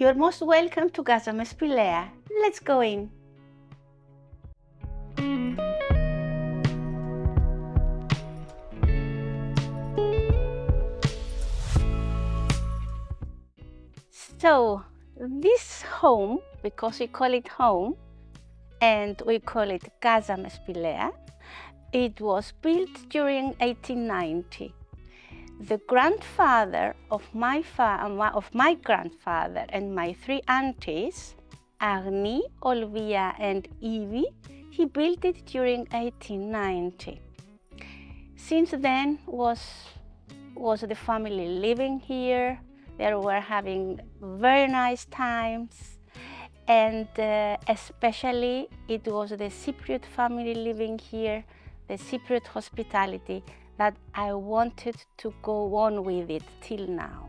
You're most welcome to Casa Mespilea. Let's go in. So, this home, because we call it home, and we call it Casa Mespilea, it was built during 1890. The grandfather of my grandfather and my three aunties, Agni, Olvia, and Evie, he built it during 1890. Since then was the family living here. They were having very nice times, and especially it was the Cypriot family living here, the Cypriot hospitality, that I wanted to go on with it till now.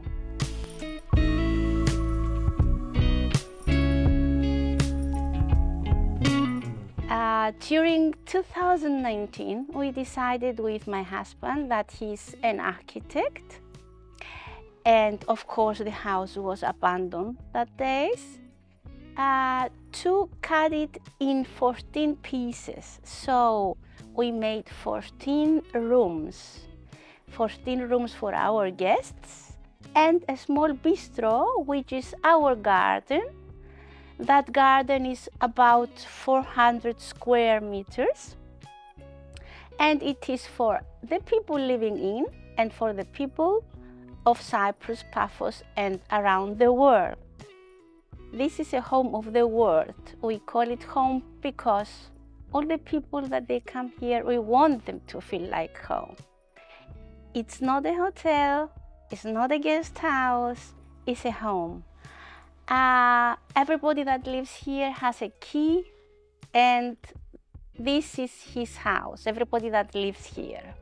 During 2019, we decided with my husband that he's an architect, and of course the house was abandoned that days, to cut it in 14 pieces. So we made 14 rooms for our guests, and a small bistro, which is our garden. That garden is about 400 square meters, and it is for the people living in and for the people of Cyprus, Paphos, and around the world. This is a home of the world. We call it home because all the people that they come here, we want them to feel like home. It's not a hotel, it's not a guest house, it's a home. Everybody that lives here has a key, and this is his house, everybody that lives here.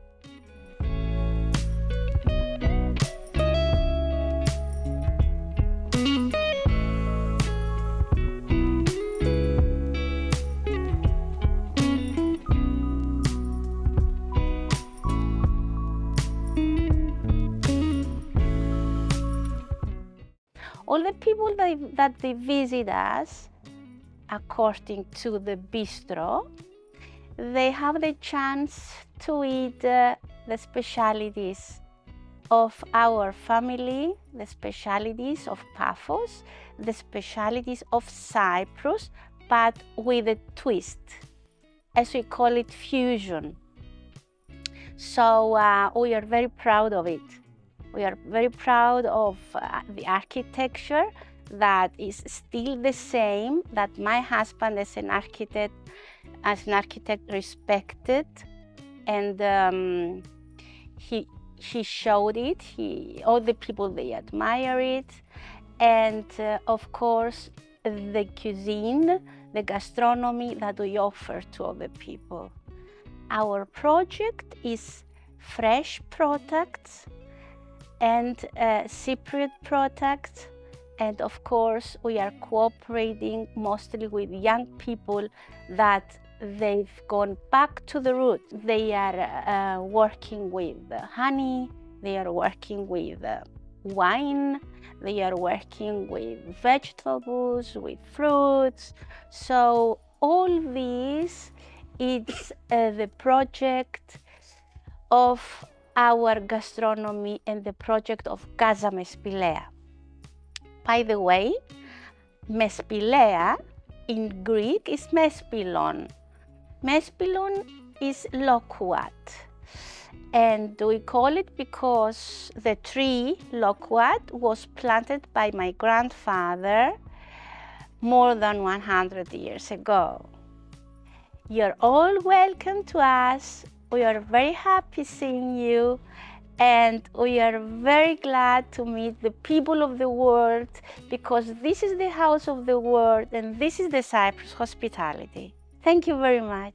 All the people that they visit us, according to the bistro, they have the chance to eat the specialities of our family, the specialities of Paphos, the specialities of Cyprus, but with a twist, as we call it, fusion. So we are very proud of it. We are very proud of the architecture that is still the same, that my husband as an architect respected, and he showed it. All the people, they admire it, and of course the cuisine, the gastronomy that we offer to all the people. Our project is fresh products and Cypriot products, and of course we are cooperating mostly with young people that they've gone back to the roots. They are working with honey, they are working with wine, they are working with vegetables, with fruits. So all this is the project of our gastronomy and the project of Casa Mespilea. By the way, Mespilea in Greek is Mespilon. Mespilon is loquat, and we call it because the tree loquat was planted by my grandfather more than 100 years ago. You're all welcome to us. We are very happy seeing you, and we are very glad to meet the people of the world, because this is the house of the world and this is the Cyprus hospitality. Thank you very much.